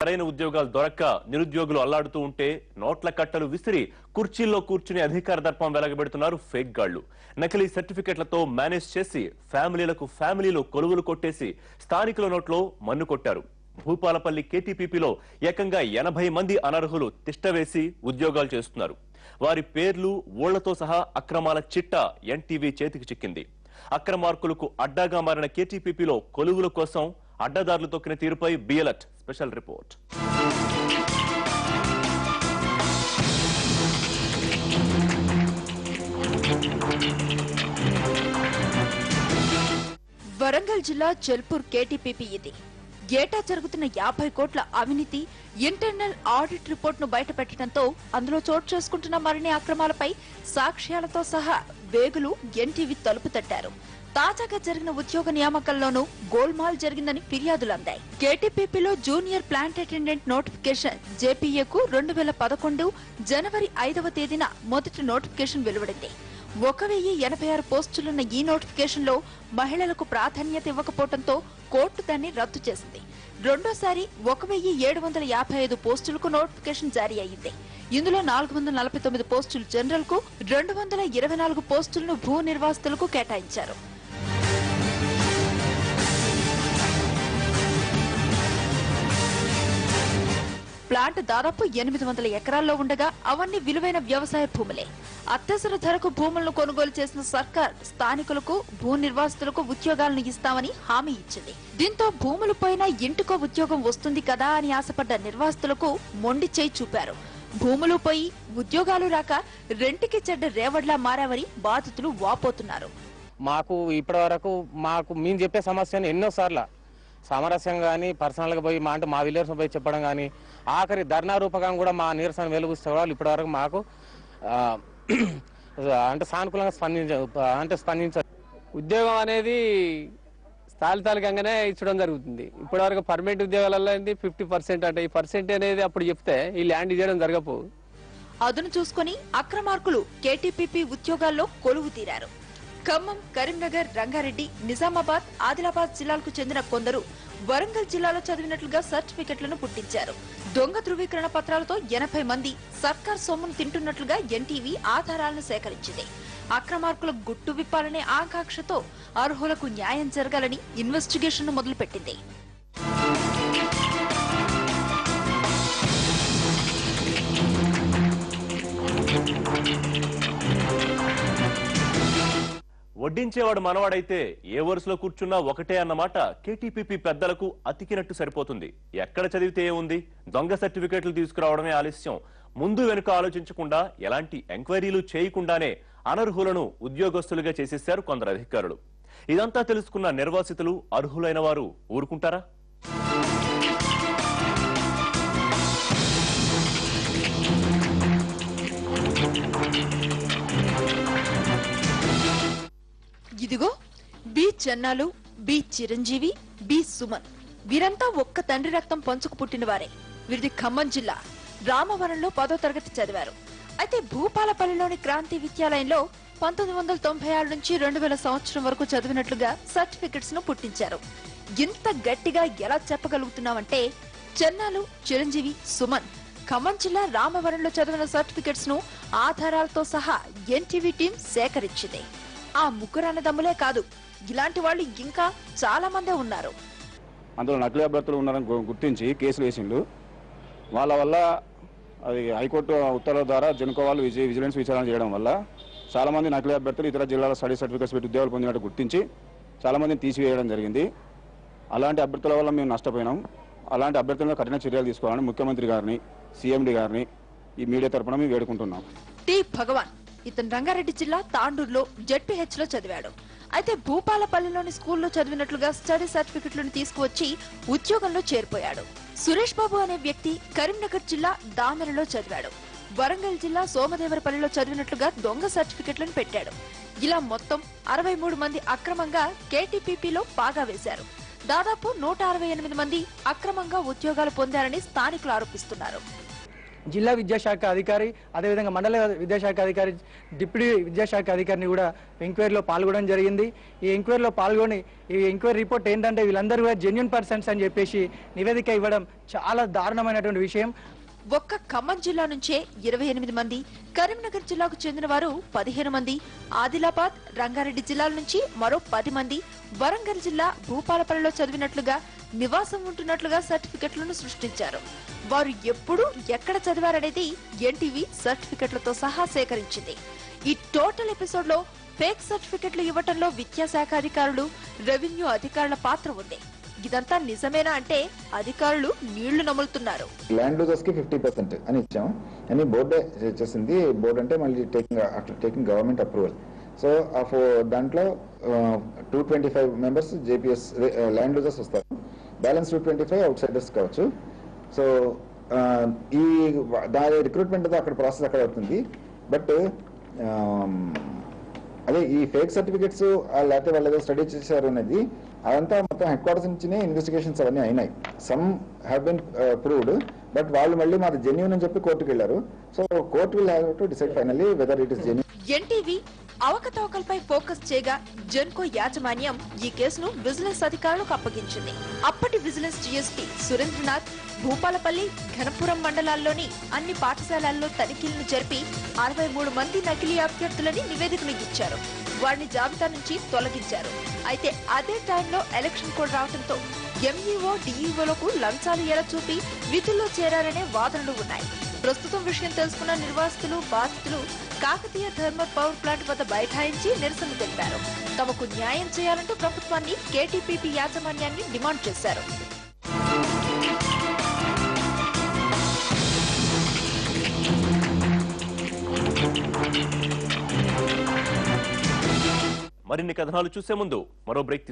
సరైన ఉద్యోగాలు దొరక్క నిరుద్యోగులు అల్లాడుతూ ఉంటే నోట్ల కట్టలు విసిరి కుర్చీల్లో కూర్చుని అధికార దర్పం వెలగబెడుతున్నారు ఫేక్ గాళ్లు. నకిలీ సర్టిఫికెట్లతో మేనేజ్ చేసి ఫ్యామిలీలో కొలువులు కొట్టేసి స్థానికుల నోట్లో మన్ను కొట్టారు. భూపాలపల్లి కేటీపీపీలో ఏకంగా 80 మంది అనర్హులు తిష్టవేసి ఉద్యోగాలు చేస్తున్నారు. వారి పేర్లు ఊళ్లతో సహా అక్రమాల చిట్టా ఎన్టీవీ చేతికి చిక్కింది. అక్రమార్కులకు అడ్డాగా మారిన కేటీపీపీలో కొలువుల కోసం అడ్డదారులు తొక్కిన తీరుపై బిఎలర్ట్ స్పెషల్ రిపోర్ట్. వరంగల్ జిల్లా చెల్పూర్ కేటీపీపీ ఇది. ఏటా జరుగుతున్న 50 కోట్ల అవినీతి ఇంటర్నల్ ఆడిట్ రిపోర్ట్ ను బయటపెట్టడంతో అందులో చోటు చేసుకుంటున్న మరిన్ని అక్రమాలపై సాక్ష్యాలతో సహా వేగులు ఎన్టీవీ తలుపు తట్టారు. తాజాగా జరిగిన ఉద్యోగ నియామకంలోనూ గోల్మాల్ జరిగిందని ఫిర్యాదులు అందాయి. కేటీపీపీలో జూనియర్ ప్లాంట్ అటెండెంట్ నోటిఫికేషన్ జేపీఏకు 2011 జనవరి 5వ తేదీన మొదటి నోటిఫికేషన్ వెలువడింది. 1086 పోస్టులున్న ఈ నోటిఫికేషన్ లో మహిళలకు ప్రాధాన్యత ఇవ్వకపోవడంతో కోర్టు దాన్ని రద్దు చేసింది. రెండోసారి 1755 పోస్టులకు నోటిఫికేషన్ జారీ అయ్యింది. ఇందులో 449 పోస్టులు జనరల్ కు, 224 పోస్టులను భూ నిర్వాసితులకు కేటాయించారు. ప్లాంట్ దాదాపు 800 ఎకరాల్లో ఉండగా అవన్నీ విలువైన వ్యవసాయ భూములే. అత్యవసర ధరకు భూములను కొనుగోలు చేసిన సర్కార్ స్థానికులకు, భూ నిర్వాసితులకు ఉద్యోగాలను ఇస్తామని హామీ ఇచ్చింది. దీంతో భూములు పోయినా ఇంటికో ఉద్యోగం వస్తుంది కదా అని ఆశపడ్డ నిర్వాసితులకు మొండి చేయి చూపారు. భూములు పోయి ఉద్యోగాలు రాక రెంటికి చెడ్డ రేవడ్లా మారావని బాధితులు వాపోతున్నారు. మాకు ఇప్పటి వరకు మేము చెప్పే సమస్యను ఎన్నోసార్లు సామరస్యంగా కానీ పర్సనల్గా పోయి మా విలేజ్ పోయి చెప్పడం కానీ ఆఖరి ధర్నా రూపకంగా కూడా మా నిరసన వెలుగుస్తే వాళ్ళు ఇప్పటివరకు మాకు అంటే సానుకూలంగా స్పందించారు. ఉద్యోగం అనేది తాత్కాలికంగానే ఇచ్చడం జరుగుతుంది. ఇప్పటివరకు పర్మనెంట్ ఉద్యోగాలలో 50% అంటే ఈ పర్సెంట్ అనేది అప్పుడు చెప్తే ఈ ల్యాండ్ చేయడం జరగపు. అదును చూసుకుని అక్రమార్కులు కేటీపీపీ ఉద్యోగాల్లో కొలువు తీరారు. ఖమ్మం, కరీంనగర్, రంగారెడ్డి, నిజామాబాద్, ఆదిలాబాద్ జిల్లాలకు చెందిన కొందరు వరంగల్ జిల్లాలో చదివినట్లుగా సర్టిఫికెట్లను పుట్టించారు. దొంగ ధృవీకరణ పత్రాలతో 80 మంది సర్కార్ సొమ్మును తింటున్నట్లుగా ఎన్టీవీ ఆధారాలను సేకరించింది. అక్రమార్కుల గుట్టు విప్పాలనే ఆకాంక్షతో అర్హులకు న్యాయం జరగాలని ఇన్వెస్టిగేషన్ మొదలుపెట్టింది. వడ్డించేవాడు మనవాడైతే ఏ వరుసలో కూర్చున్నా ఒకటే అన్నమాట కేటీపీపీ పెద్దలకు అతికినట్టు సరిపోతుంది. ఎక్కడ చదివితే ఏముంది, దొంగ సర్టిఫికెట్లు తీసుకురావడమే ఆలస్యం. ముందు వెనుక ఆలోచించకుండా ఎలాంటి ఎంక్వైరీలు చేయకుండానే అనర్హులను ఉద్యోగస్తులుగా చేసేశారు కొందరు అధికారులు. ఇదంతా తెలుసుకున్న నిర్వాసితులు, అర్హులైన వారు ఊరుకుంటారా? ఇదిగో B Chennalu, B Chiranjeevi, B Suman వీరంతా ఒక్క తండ్రి రక్తం పంచుకు పుట్టిన వారే. వీరిది ఖమ్మం జిల్లా రామవరంలో 10వ తరగతి చదివారు. అయితే భూపాలపల్లిలోని క్రాంతి విద్యాలయంలో 1996 నుంచి 2000 సంవత్సరం వరకు చదివినట్లుగా సర్టిఫికెట్స్ ను పుట్టించారు. ఇంత గట్టిగా ఎలా చెప్పగలుగుతున్నామంటే చెన్నాలు, చిరంజీవి, సుమన్ ఖమ్మం జిల్లా రామవరంలో చదివిన సర్టిఫికెట్స్ ను ఆధారాలతో సహా ఎన్టీవీ టీం సేకరించింది. ఆ ముగ్గురు అన్నదమ్ములే కాదు, ఇలాంటి వాళ్ళు ఇంకా చాలా మందే ఉన్నారు. అందులో నకిలీ అభ్యర్థులు ఉన్నారని గుర్తించి కేసులు వేసిండు. వాళ్ళ వల్ల అది హైకోర్టు ఉత్తర్వుల ద్వారా జెన్కో వాళ్ళు విజిలెన్స్ విచారణ చేయడం వల్ల చాలామంది నకిలీ అభ్యర్థులు ఇతర జిల్లాల స్టడీ సర్టిఫికేట్స్ పెట్టి ఉద్యోగాలు పొందినట్టు గుర్తించి చాలామందిని తీసివేయడం జరిగింది. అలాంటి అభ్యర్థుల వల్ల మేము నష్టపోయినాం. అలాంటి అభ్యర్థులను కఠిన చర్యలు తీసుకోవాలని ముఖ్యమంత్రి గారిని, సీఎండీ గారిని ఈ మీడియా తరఫున మేము వేడుకుంటున్నాం. టి భగవాన్ ఇతను రంగారెడ్డి జిల్లా తాండూరులో జెడ్పీహెచ్ లో చదివాడు. అయితే భూపాలపల్లిలోని స్కూల్లో చదివినట్లుగా స్టడీ సర్టిఫికెట్లను తీసుకువచ్చి ఉద్యోగంలో చేరిపోయాడు. సురేష్ బాబు అనే వ్యక్తి కరీంనగర్ జిల్లా దామెరలో చదివాడు. వరంగల్ జిల్లా సోమదేవరపల్లిలో చదివినట్లుగా దొంగ సర్టిఫికెట్లను పెట్టాడు. ఇలా మొత్తం 63 మంది అక్రమంగా కేటీపీపీలో పాగా వేశారు. దాదాపు 168 మంది అక్రమంగా ఉద్యోగాలు పొందారని స్థానికులు ఆరోపిస్తున్నారు. జిల్లా విద్యాశాఖ అధికారి అదేవిధంగా మండల విద్యాశాఖ అధికారి డిప్యూటీ విద్యాశాఖ అధికారిని కూడా ఎంక్వైరీలో పాల్గొనడం జరిగింది. ఈ ఎంక్వైరీలో పాల్గొని ఈ ఎంక్వైరీ రిపోర్ట్ ఏంటంటే వీళ్ళందరూ కూడా జెన్యూన్ పర్సన్స్ అని చెప్పేసి నివేదిక ఇవ్వడం చాలా దారుణమైనటువంటి విషయం. ఒక్క ఖమ్మం జిల్లా నుంచే 28 మంది, కరీంనగర్ జిల్లాకు చెందిన వారు 15 మంది, ఆదిలాబాద్, రంగారెడ్డి జిల్లాల నుంచి మరో 10 మంది, వరంగల్ జిల్లా భూపాలపల్లిలో చదివినట్లుగా నివాసం ఉంటున్నట్లుగా సర్టిఫికెట్లను సృష్టించారు. వారు ఎప్పుడు ఎక్కడ చదివారనేది ఎన్టీవీ సర్టిఫికెట్లతో సహా సేకరించింది. ఈ టోటల్ ఎపిసోడ్ లో ఫేక్ సర్టిఫికెట్లు ఇవ్వటంలో విద్యాశాఖ అధికారులు, రెవెన్యూ అధికారుల పాత్ర ఉంది. ఇదంతా నిజమేనా అంటే అధికారులు నీళ్లు నములుతున్నారు. ల్యాండ్ యూజర్స్ కి 50% అని ఇచ్చాం అని బోర్డే చేసింది. బోర్డు అంటే మళ్ళీ టేకింగ్ గవర్నమెంట్ అప్రూవల్. సో దాంట్లో 225 మెంబర్స్ జేపీఎస్ ల్యాండ్ యూజర్స్ వస్తారు. బ్యాలెన్స్ 225 అవుట్ సైడర్స్ కావచ్చు. సో ఈ దాని రిక్రూట్మెంట్ అక్కడ ప్రాసెస్ అక్కడ అవుతుంది. బట్ అదే ఈ ఫేక్ సర్టిఫికెట్స్ లేకపోతే వాళ్ళు ఏదో స్టడీ చేశారు అనేది అదంతా మొత్తం హెడ్ క్వార్టర్స్ నుంచినే ఇన్వెస్టిగేషన్స్ అవన్నీ అయినాయి. Some have been proved, but వాళ్ళు మళ్ళీ మాది జెన్యూన్ అని చెప్పి కోర్టుకు వెళ్ళారు. So court will have to decide finally whether it is genuine. NTV అవకతవకలపై ఫోకస్ చేయగా జెన్కో యాజమాన్యం ఈ కేసును విజిలెన్స్ అధికారులకు అప్పగించింది. అప్పటి విజిలెన్స్ జీఎస్పీ సురేంద్రనాథ్ భూపాలపల్లి, ఘనపురం మండలాల్లోని అన్ని పాఠశాలల్లో తనిఖీలను జరిపి 63 మంది నకిలీ అభ్యర్థులని నివేదికలు ఇచ్చారు. వారిని జాబితా నుంచి తొలగించారు. అయితే అదే టైంలో ఎలక్షన్ కోడ్ రావడంతో ఎంఈఓ, డిఈఓలకు లంచాలు ఎలా చూపి విధుల్లో చేరారనే వాదనలు ఉన్నాయి. ప్రస్తుతం విషయం తెలుసుకున్న నిర్వాసితులు, బాధితులు కాకతీయ థర్మల్ పవర్ ప్లాంట్ వద్ద బైఠాయించి నిరసన తెలిపారు. తమకు న్యాయం చేయాలంటూ ప్రభుత్వాన్ని, కేటీపీపీ యాజమాన్యాన్ని డిమాండ్ చేశారు. మరిన్ని కథనాలు చూసే ముందు మరో బ్రేక్